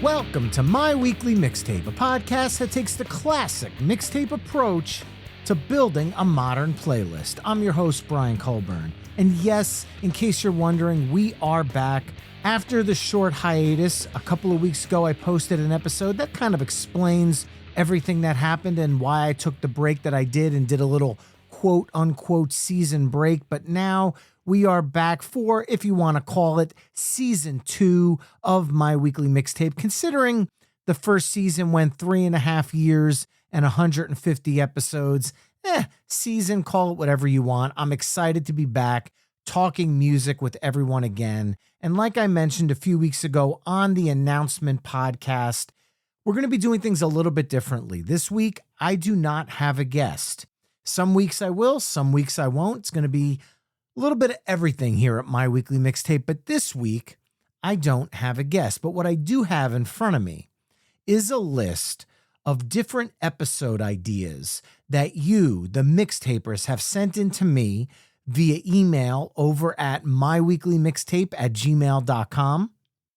Welcome to My Weekly Mixtape, a podcast that takes the classic mixtape approach to building a modern playlist. I'm your host, Brian Colburn. And yes, in case you're wondering, we are back. After the short hiatus, a couple of weeks ago, I posted an episode that kind of explains everything that happened and why I took the break that I did and did a little quote-unquote season break. But now we are back for, if you want to call it, season 2 of My Weekly Mixtape, considering the first season went 3.5 years and 150 episodes. Season, call it whatever you want. I'm excited to be back talking music with everyone again. And like I mentioned a few weeks ago on the announcement podcast, we're going to be doing things a little bit differently. This week, I do not have a guest. Some weeks I will, some weeks I won't. It's going to be a little bit of everything here at My Weekly Mixtape. But this week, I don't have a guest. But what I do have in front of me is a list of different episode ideas that you, the mixtapers, have sent in to me via email over at myweeklymixtape@gmail.com,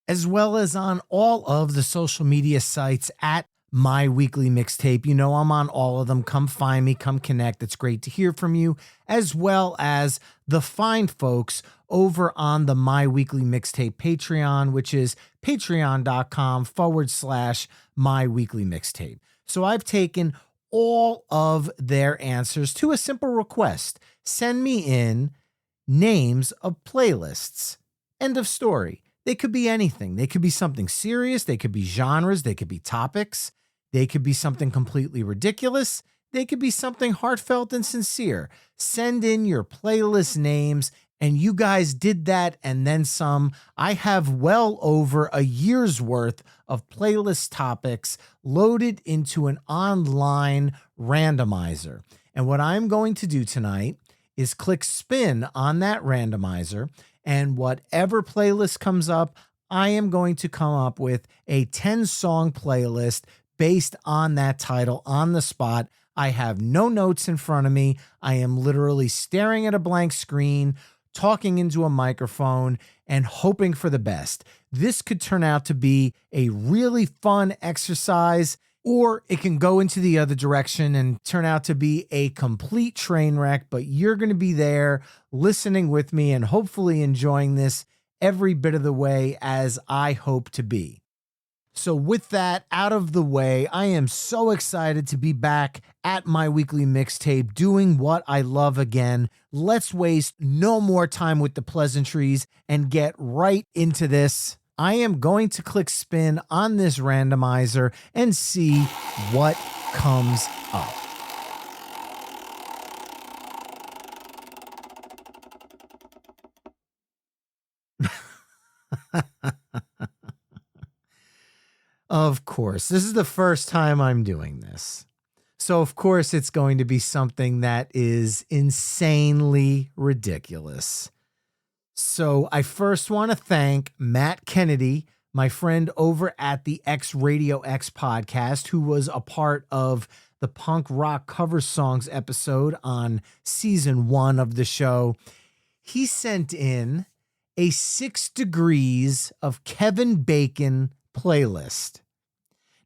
as well as on all of the social media sites at My Weekly Mixtape. You know, I'm on all of them. Come find me, come connect. It's great to hear from you, as well as the fine folks over on the My Weekly Mixtape Patreon, which is patreon.com/My Weekly Mixtape. So I've taken all of their answers to a simple request. Send me in names of playlists. End of story. They could be anything. They could be something serious. They could be genres. They could be topics. They could be something completely ridiculous. They could be something heartfelt and sincere. Send in your playlist names, and you guys did that and then some. I have well over a year's worth of playlist topics loaded into an online randomizer. And what I'm going to do tonight is click spin on that randomizer, and whatever playlist comes up, I am going to come up with a 10-song playlist based on that title on the spot. I have no notes in front of me. I am literally staring at a blank screen, talking into a microphone, and hoping for the best. This could turn out to be a really fun exercise, or it can go into the other direction and turn out to be a complete train wreck, but you're going to be there listening with me and hopefully enjoying this every bit of the way as I hope to be. So with that out of the way, I am so excited to be back at My Weekly Mixtape doing what I love again. Let's waste no more time with the pleasantries and get right into this. I am going to click spin on this randomizer and see what comes up. Of course, this is the first time I'm doing this. So, of course, it's going to be something that is insanely ridiculous. So, I first want to thank Matt Kennedy, my friend over at the X Radio X podcast, who was a part of the punk rock cover songs episode on season 1 of the show. He sent in a 6 Degrees of Kevin Bacon playlist.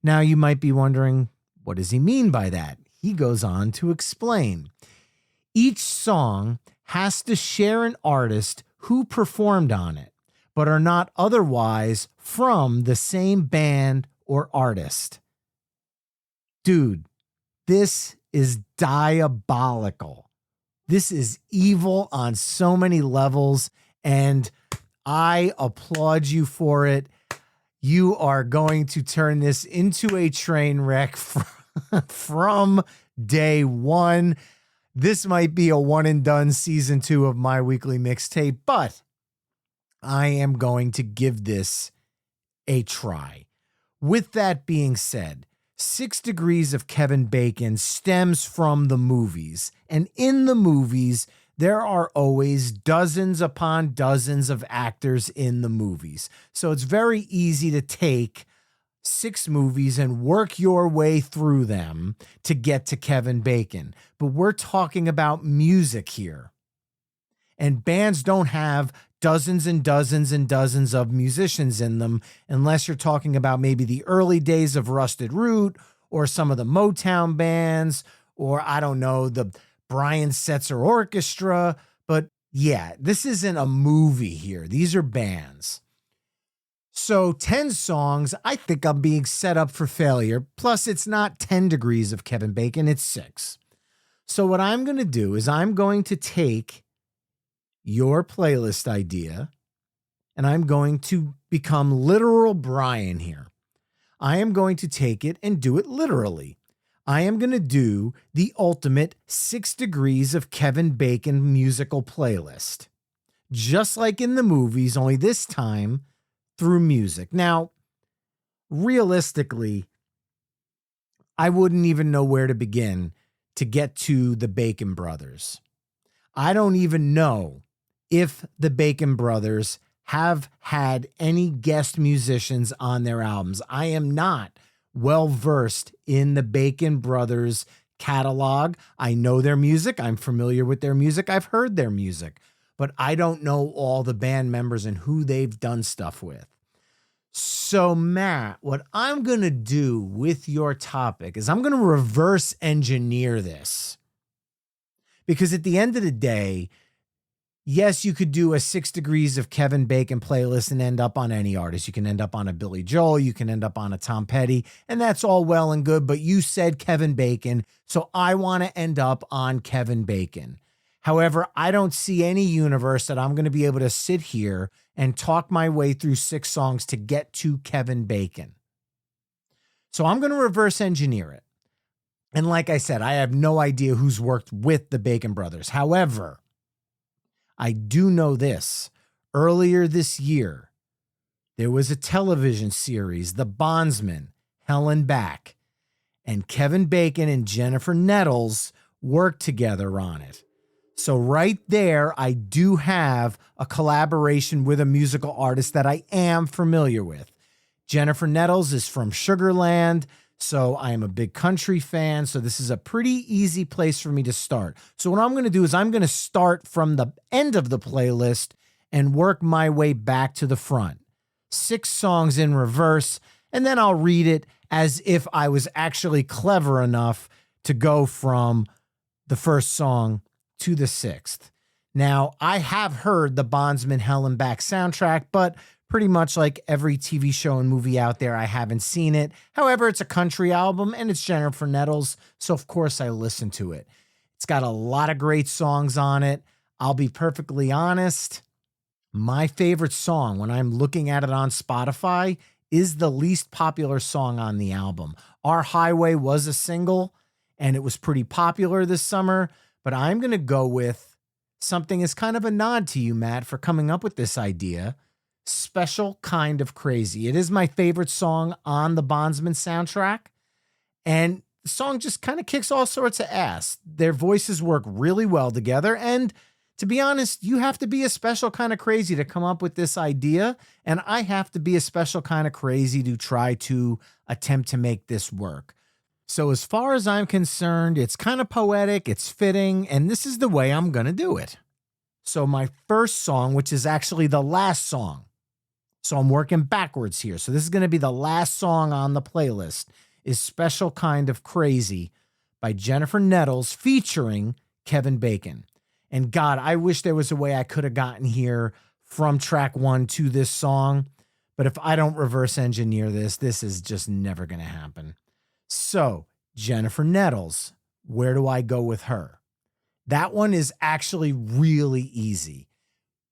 Now you might be wondering, what does he mean by that? He goes on to explain. Each song has to share an artist who performed on it, but are not otherwise from the same band or artist. Dude, this is diabolical. This is evil on so many levels, and I applaud you for it. You are going to turn this into a train wreck from day one. This might be a one and done season 2 of My Weekly Mixtape, but I am going to give this a try. With that being said, 6 Degrees of Kevin Bacon stems from the movies, and in the movies, there are always dozens upon dozens of actors in the movies. So it's very easy to take 6 movies and work your way through them to get to Kevin Bacon. But we're talking about music here. And bands don't have dozens and dozens and dozens of musicians in them, unless you're talking about maybe the early days of Rusted Root or some of the Motown bands, or I don't know, the Brian Setzer Orchestra. But yeah, this isn't a movie here. These are bands. So 10 songs, I think I'm being set up for failure. Plus, it's not 10 degrees of Kevin Bacon, it's 6. So what I'm going to do is I'm going to take your playlist idea and I'm going to become literal Brian here. I am going to take it and do it literally. I am going to do the ultimate 6 degrees of Kevin Bacon musical playlist. Just like in the movies, only this time through music. Now, realistically, I wouldn't even know where to begin to get to the Bacon Brothers. I don't even know if the Bacon Brothers have had any guest musicians on their albums. I am not well versed in the Bacon Brothers catalog. I know their music. I'm familiar with their music. I've heard their music, but I don't know all the band members and who they've done stuff with. So Matt, what I'm going to do with your topic is I'm going to reverse engineer this, because at the end of the day, yes, you could do a 6 degrees of Kevin Bacon playlist and end up on any artist. You can end up on a Billy Joel. You can end up on a Tom Petty, and that's all well and good. But you said Kevin Bacon, so I want to end up on Kevin Bacon. However, I don't see any universe that I'm going to be able to sit here and talk my way through 6 songs to get to Kevin Bacon. So I'm going to reverse engineer it. And like I said, I have no idea who's worked with the Bacon Brothers. However, I do know this. Earlier this year, there was a television series, The Bondsman, Hell and Back, and Kevin Bacon and Jennifer Nettles worked together on it. So right there, I do have a collaboration with a musical artist that I am familiar with. Jennifer Nettles is from Sugarland, so I am a big country fan, so this is a pretty easy place for me to start. So what I'm going to do is I'm going to start from the end of the playlist and work my way back to the front. 6 songs in reverse, and then I'll read it as if I was actually clever enough to go from the first song to the 6th. Now, I have heard the Bondsman Hell and Back soundtrack, but pretty much like every TV show and movie out there, I haven't seen it. However, it's a country album and it's Jennifer Nettles, so of course I listen to it. It's got a lot of great songs on it. I'll be perfectly honest, my favorite song when I'm looking at it on Spotify is the least popular song on the album. Our Highway was a single and it was pretty popular this summer, but I'm going to go with something as kind of a nod to you, Matt, for coming up with this idea. Special Kind of Crazy. It is my favorite song on the Bondsman soundtrack. And the song just kind of kicks all sorts of ass. Their voices work really well together. And to be honest, you have to be a special kind of crazy to come up with this idea. And I have to be a special kind of crazy to try to attempt to make this work. So as far as I'm concerned, it's kind of poetic, it's fitting, and this is the way I'm going to do it. So my first song, which is actually the last song, so I'm working backwards here. So this is going to be the last song on the playlist, is Special Kind of Crazy by Jennifer Nettles featuring Kevin Bacon. And God, I wish there was a way I could have gotten here from track 1 to this song. But if I don't reverse engineer this, this is just never going to happen. So, Jennifer Nettles, where do I go with her? That one is actually really easy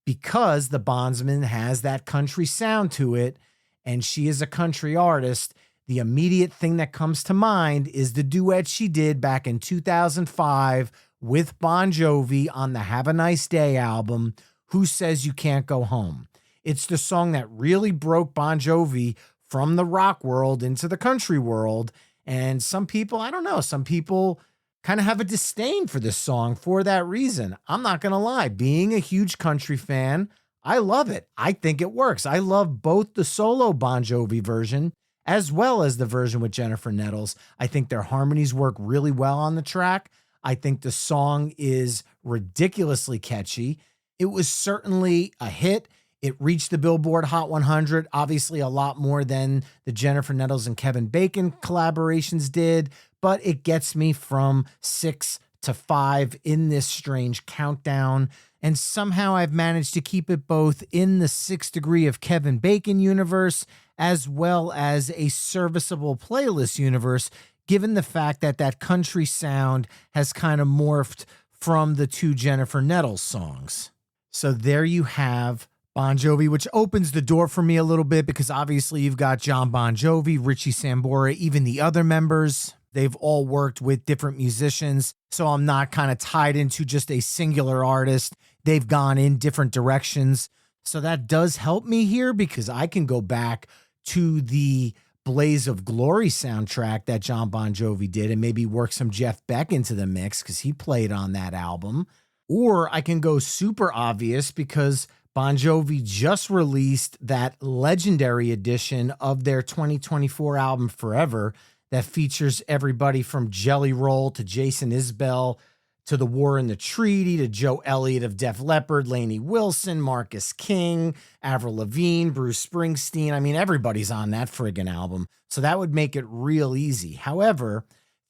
because the Bondsman has that country sound to it, and she is a country artist. The immediate thing that comes to mind is the duet she did back in 2005 with Bon Jovi on the Have a Nice Day album, Who Says You Can't Go Home. It's the song that really broke Bon Jovi from the rock world into the country world. And some people, I don't know, some people kind of have a disdain for this song for that reason. I'm not going to lie. Being a huge country fan, I love it. I think it works. I love both the solo Bon Jovi version as well as the version with Jennifer Nettles. I think their harmonies work really well on the track. I think the song is ridiculously catchy. It was certainly a hit. It reached the Billboard Hot 100, obviously a lot more than the Jennifer Nettles and Kevin Bacon collaborations did, but it gets me from 6 to 5 in this strange countdown. And somehow I've managed to keep it both in the 6th degree of Kevin Bacon universe as well as a serviceable playlist universe, given the fact that that country sound has kind of morphed from the 2 Jennifer Nettles songs. So there you have Bon Jovi, which opens the door for me a little bit because obviously you've got John Bon Jovi, Richie Sambora, even the other members. They've all worked with different musicians, so I'm not kind of tied into just a singular artist. They've gone in different directions. So that does help me here because I can go back to the Blaze of Glory soundtrack that John Bon Jovi did and maybe work some Jeff Beck into the mix because he played on that album. Or I can go super obvious because Bon Jovi just released that legendary edition of their 2024 album Forever that features everybody from Jelly Roll to Jason Isbell to The War and the Treaty to Joe Elliott of Def Leppard, Lainey Wilson, Marcus King, Avril Lavigne, Bruce Springsteen. I mean, everybody's on that friggin' album. So that would make it real easy. However,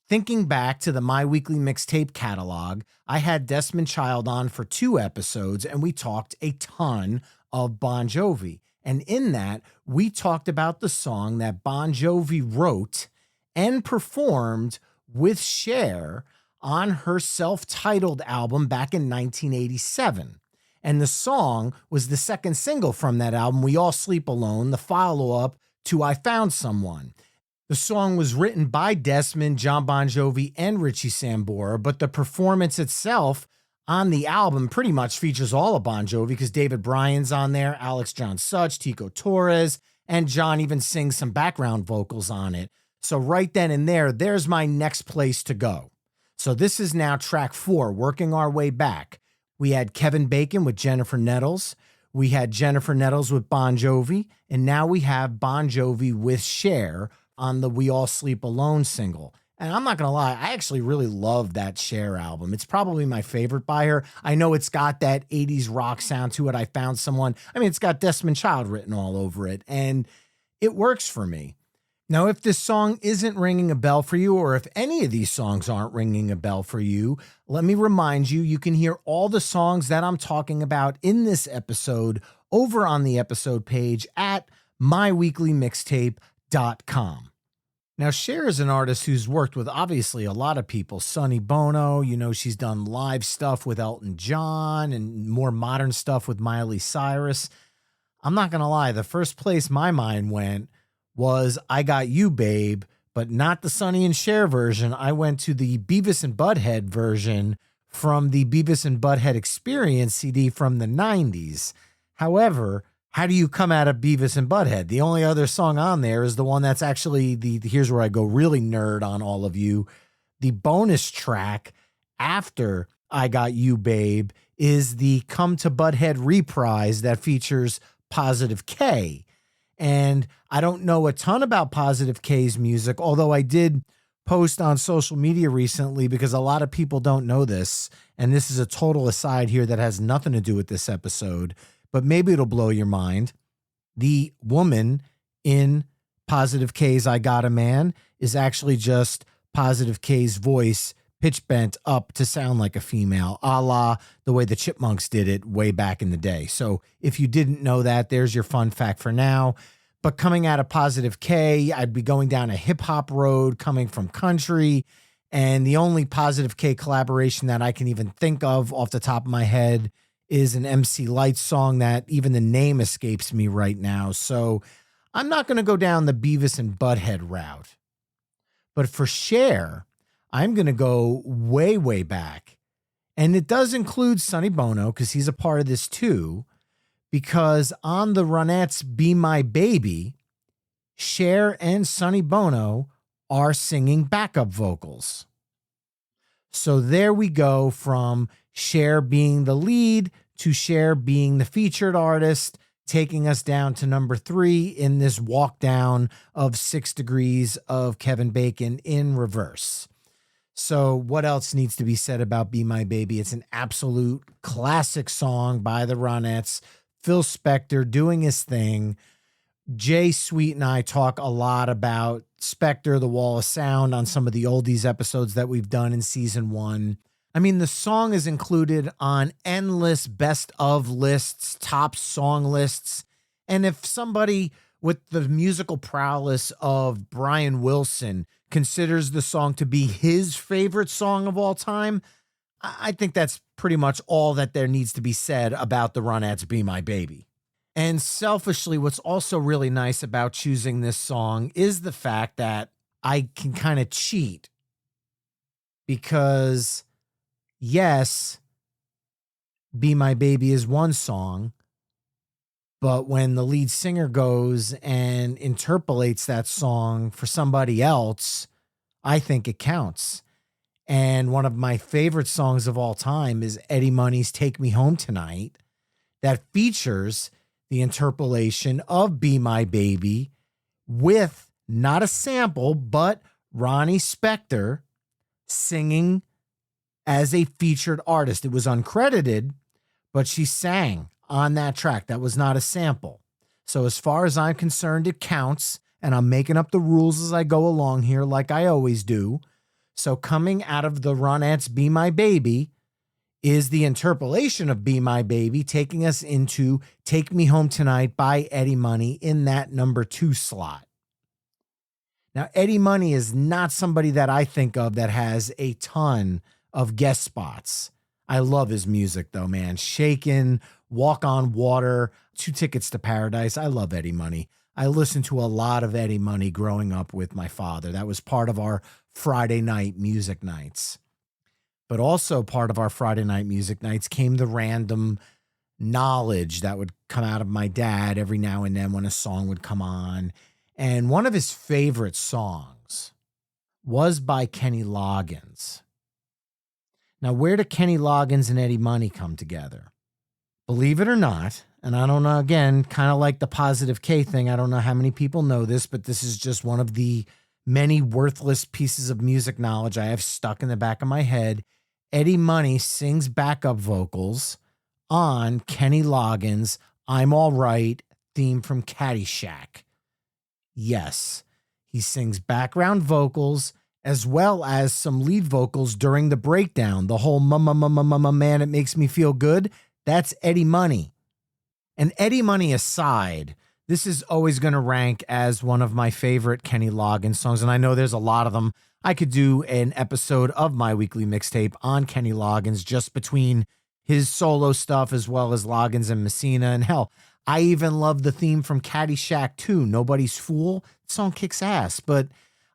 thinking back to the My Weekly Mixtape catalog, I had Desmond Child on for 2 episodes and we talked a ton of Bon Jovi. And in that, we talked about the song that Bon Jovi wrote and performed with Cher on her self-titled album back in 1987. And the song was the second single from that album, We All Sleep Alone, the follow-up to I Found Someone. The song was written by Desmond, John Bon Jovi, and Richie Sambora, but the performance itself on the album pretty much features all of Bon Jovi because David Bryan's on there, Alex John Such, Tico Torres, and John even sings some background vocals on it. So right then and there's my next place to go. So this is now track 4, working our way back. We had Kevin Bacon with Jennifer Nettles. We had Jennifer Nettles with Bon Jovi. And now we have Bon Jovi with Cher on the We All Sleep Alone single. And I'm not going to lie, I actually really love that Cher album. It's probably my favorite by her. I know it's got that 80s rock sound to it. I Found Someone. I mean, it's got Desmond Child written all over it. And it works for me. Now, if this song isn't ringing a bell for you, or if any of these songs aren't ringing a bell for you, let me remind you, you can hear all the songs that I'm talking about in this episode over on the episode page at myweeklymixtape.com. Now, Cher is an artist who's worked with obviously a lot of people. Sonny Bono, you know, she's done live stuff with Elton John and more modern stuff with Miley Cyrus. I'm not going to lie, the first place my mind went was I Got You, Babe, but not the Sonny and Cher version. I went to the Beavis and Butthead version from the Beavis and Butthead Experience CD from the 90s. However, how do you come out of Beavis and Butthead? The only other song on there is the one that's actually here's where I go really nerd on all of you. The bonus track after I Got You, Babe is the Come to Butthead reprise that features Positive K. And I don't know a ton about Positive K's music, although I did post on social media recently because a lot of people don't know this. And this is a total aside here that has nothing to do with this episode, but maybe it'll blow your mind. The woman in Positive K's I Got a Man is actually just Positive K's voice pitch bent up to sound like a female, a la the way the Chipmunks did it way back in the day. So if you didn't know that, there's your fun fact for now. But coming out of Positive K, I'd be going down a hip hop road coming from country. And the only Positive K collaboration that I can even think of off the top of my head is an MC Lyte song that even the name escapes me right now. So I'm not going to go down the Beavis and Butthead route. But for Cher, I'm going to go way, way back. And it does include Sonny Bono because he's a part of this too. Because on the Ronettes' Be My Baby, Cher and Sonny Bono are singing backup vocals. So there we go from Cher being the lead to Cher being the featured artist, taking us down to number 3 in this walk down of 6 degrees of Kevin Bacon in reverse. So what else needs to be said about Be My Baby? It's an absolute classic song by the Ronettes. Phil Spector doing his thing. Jay Sweet and I talk a lot about Spector, The Wall of Sound on some of the oldies episodes that we've done in season 1. I mean, the song is included on endless best of lists, top song lists. And if somebody with the musical prowess of Brian Wilson considers the song to be his favorite song of all time, I think that's pretty much all that there needs to be said about the Ronettes' Be My Baby. And selfishly, what's also really nice about choosing this song is the fact that I can kind of cheat because, yes, Be My Baby is one song, but when the lead singer goes and interpolates that song for somebody else, I think it counts. And one of my favorite songs of all time is Eddie Money's Take Me Home Tonight, that features the interpolation of Be My Baby with not a sample, but Ronnie Spector singing as a featured artist. It was uncredited, but she sang on that track. That was not a sample. So as far as I'm concerned, it counts, and I'm making up the rules as I go along here like I always do. So coming out of the Ronettes' Be My Baby is the interpolation of Be My Baby, taking us into Take Me Home Tonight by Eddie Money in that number 2 slot. Now, Eddie Money is not somebody that I think of that has a ton of guest spots. I love his music though, man. Shakin', Walk on Water, 2 Tickets to Paradise. I love Eddie Money. I listened to a lot of Eddie Money growing up with my father. That was part of our Friday night music nights. But also part of our Friday night music nights came the random knowledge that would come out of my dad every now and then when a song would come on. And one of his favorite songs was by Kenny Loggins. Now, where do Kenny Loggins and Eddie Money come together? Believe it or not, and I don't know, again, kind of like the Positive K thing, I don't know how many people know this, but this is just one of the many worthless pieces of music knowledge I have stuck in the back of my head. Eddie Money sings backup vocals on Kenny Loggins' I'm All Right theme from Caddyshack. Yes, he sings background vocals as well as some lead vocals during the breakdown. The whole mama man, it makes me feel good. That's Eddie Money. And Eddie Money aside, this is always going to rank as one of my favorite Kenny Loggins songs. And I know there's a lot of them. I could do an episode of my weekly mixtape on Kenny Loggins, just between his solo stuff as well as Loggins and Messina. And hell, I even love the theme from Caddyshack 2, Nobody's Fool. The song kicks ass. But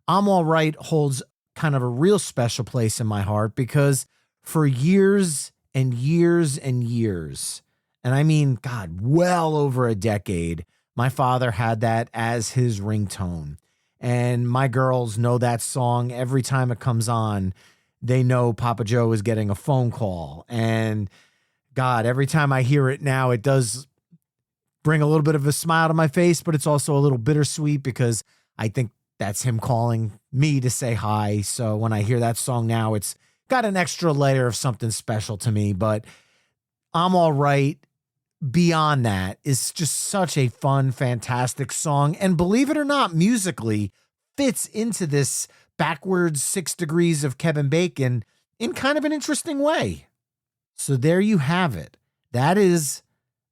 I'm All Right holds kind of a real special place in my heart because for years and years and years, and I mean, God, well over a decade, my father had that as his ringtone. And my girls know that song. Every time it comes on, they know Papa Joe is getting a phone call. And God, every time I hear it now, it does bring a little bit of a smile to my face, but it's also a little bittersweet because I think that's him calling me to say hi. So when I hear that song now, it's got an extra layer of something special to me. But I'm All Right, beyond that, is just such a fun, fantastic song. And believe it or not, musically fits into this backwards 6 degrees of Kevin Bacon in kind of an interesting way. So there you have it. That is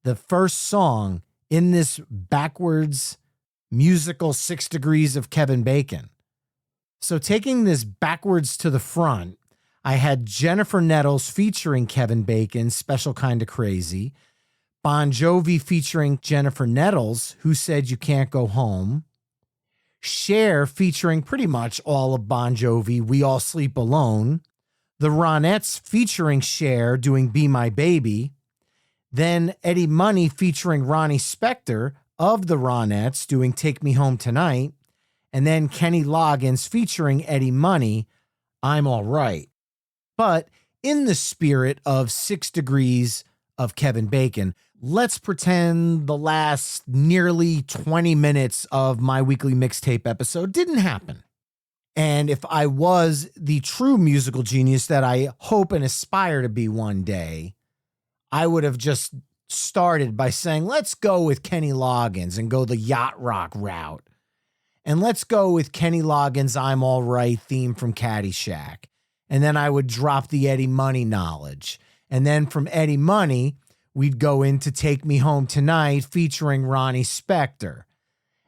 the first song in this backwards musical 6 degrees of Kevin Bacon. So taking this backwards to the front, I had Jennifer Nettles featuring Kevin Bacon, Special Kinda Crazy. Bon Jovi featuring Jennifer Nettles, Who Said You Can't Go Home. Cher featuring pretty much all of Bon Jovi, We All Sleep Alone. The Ronettes featuring Cher doing Be My Baby. Then Eddie Money featuring Ronnie Spector of the Ronettes doing Take Me Home Tonight. And then Kenny Loggins featuring Eddie Money, I'm All Right. But in the spirit of 6 degrees of Kevin Bacon, let's pretend the last nearly 20 minutes of my weekly mixtape episode didn't happen. And if I was the true musical genius that I hope and aspire to be one day, I would have just started by saying, let's go with Kenny Loggins and go the yacht rock route. And let's go with Kenny Loggins' I'm All Right theme from Caddyshack. And then I would drop the Eddie Money knowledge. And then from Eddie Money, we'd go into Take Me Home Tonight featuring Ronnie Spector.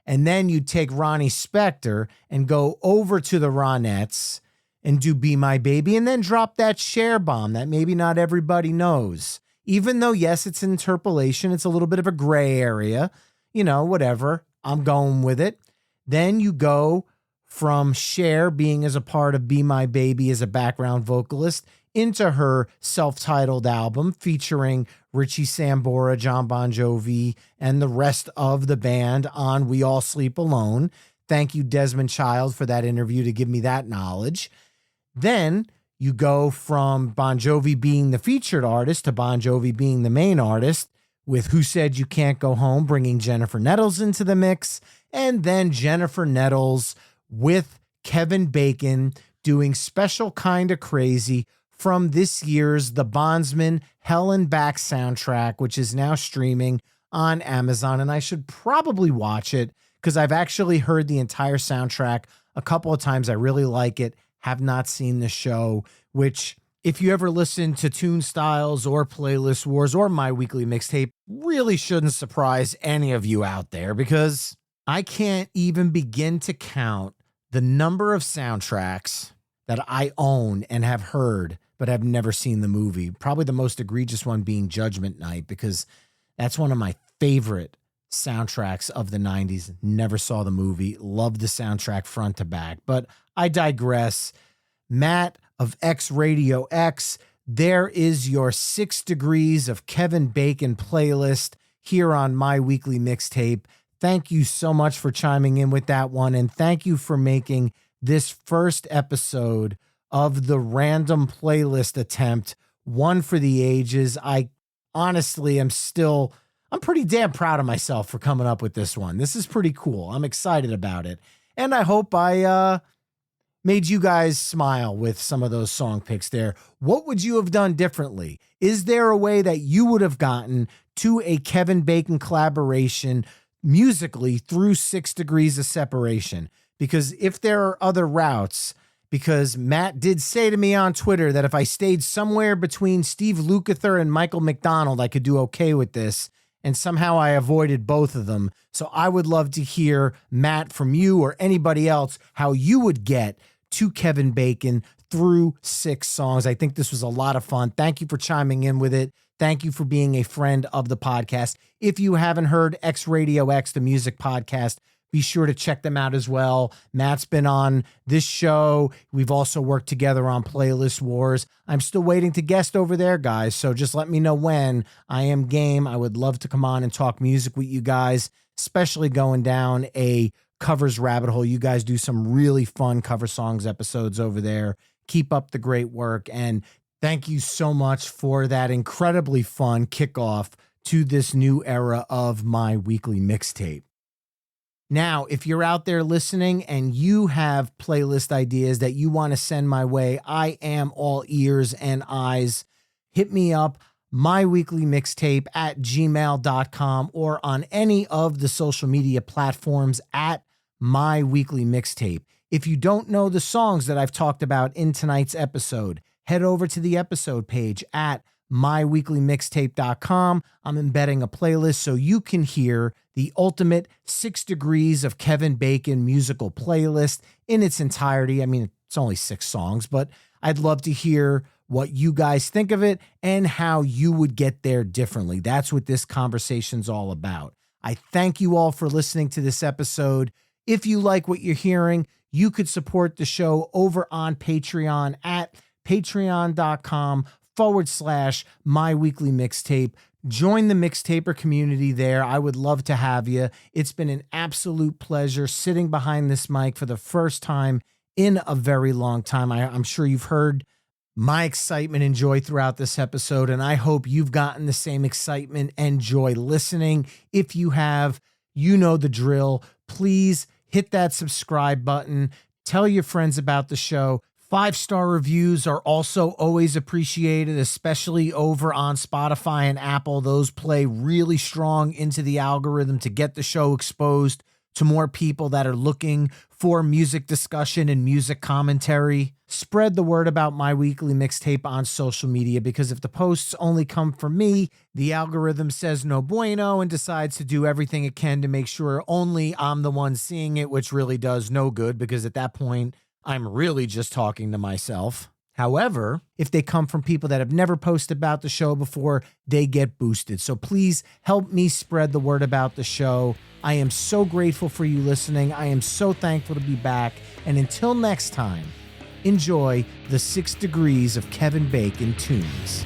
And then you'd take Ronnie Spector and go over to the Ronettes and do Be My Baby, and then drop that Cher bomb that maybe not everybody knows. Even though, yes, it's interpolation, it's a little bit of a gray area, whatever. I'm going with it. Then you go from Cher being as a part of Be My Baby as a background vocalist into her self-titled album featuring Richie Sambora, John Bon Jovi, and the rest of the band on We All Sleep Alone. Thank you, Desmond Child, for that interview to give me that knowledge. Then you go from Bon Jovi being the featured artist to Bon Jovi being the main artist with Who Said You Can't Go Home, bringing Jennifer Nettles into the mix, and then Jennifer Nettles with Kevin Bacon doing Special Kinda Crazy from this year's The Bondsman Hell and Back soundtrack, which is now streaming on Amazon. And I should probably watch it because I've actually heard the entire soundtrack a couple of times. I really like it. Have not seen the show, which if you ever listen to Tune Styles or Playlist Wars or My Weekly Mixtape, really shouldn't surprise any of you out there because I can't even begin to count the number of soundtracks that I own and have heard but have never seen the movie. Probably the most egregious one being Judgment Night, because that's one of my favorite soundtracks of the 90s. Never saw the movie. Love the soundtrack front to back. But I digress. Matt of X Radio X, there is your 6 Degrees of Kevin Bacon playlist here on My Weekly Mixtape. Thank you so much for chiming in with that one. And thank you for making this first episode of the random playlist attempt one for the ages. I honestly I'm pretty damn proud of myself for coming up with this one. This is pretty cool. I'm excited about it. And I hope I made you guys smile with some of those song picks there. What would you have done differently? Is there a way that you would have gotten to a Kevin Bacon collaboration musically through 6 Degrees of Separation? Because if there are other routes, because Matt did say to me on Twitter that if I stayed somewhere between Steve Lukather and Michael McDonald, I could do okay with this. And somehow I avoided both of them. So I would love to hear, Matt, from you or anybody else, how you would get to Kevin Bacon through 6 songs. I think this was a lot of fun. Thank you for chiming in with it. Thank you for being a friend of the podcast. If you haven't heard X Radio X, the music podcast, be sure to check them out as well. Matt's been on this show. We've also worked together on Playlist Wars. I'm still waiting to guest over there, guys. So just let me know when. I am game. I would love to come on and talk music with you guys, especially going down a covers rabbit hole. You guys do some really fun cover songs episodes over there. Keep up the great work. And thank you so much for that incredibly fun kickoff to this new era of My Weekly Mixtape. Now, if you're out there listening and you have playlist ideas that you want to send my way, I am all ears and eyes. Hit me up, myweeklymixtape@gmail.com, or on any of the social media platforms at My Weekly Mixtape. If you don't know the songs that I've talked about in tonight's episode, head over to the episode page at myweeklymixtape.com. I'm embedding a playlist so you can hear the ultimate 6 Degrees of Kevin Bacon musical playlist in its entirety. I mean, it's only 6 songs, but I'd love to hear what you guys think of it and how you would get there differently. That's what this conversation's all about. I thank you all for listening to this episode. If you like what you're hearing, you could support the show over on Patreon at patreon.com/My Weekly Mixtape. Join the Mixtaper community there. I would love to have you. It's been an absolute pleasure sitting behind this mic for the first time in a very long time. I'm sure you've heard my excitement and joy throughout this episode, and I hope you've gotten the same excitement and joy listening. If you have, you know the drill. Please hit that subscribe button. Tell your friends about the show. 5-star reviews are also always appreciated, especially over on Spotify and Apple. Those play really strong into the algorithm to get the show exposed to more people that are looking for music discussion and music commentary. Spread the word about my weekly mixtape on social media, because if the posts only come from me, the algorithm says no bueno and decides to do everything it can to make sure only I'm the one seeing it, which really does no good, because at that point, I'm really just talking to myself. However, if they come from people that have never posted about the show before, they get boosted. So please help me spread the word about the show. I am so grateful for you listening. I am so thankful to be back. And until next time, enjoy the 6 degrees of Kevin Bacon tunes.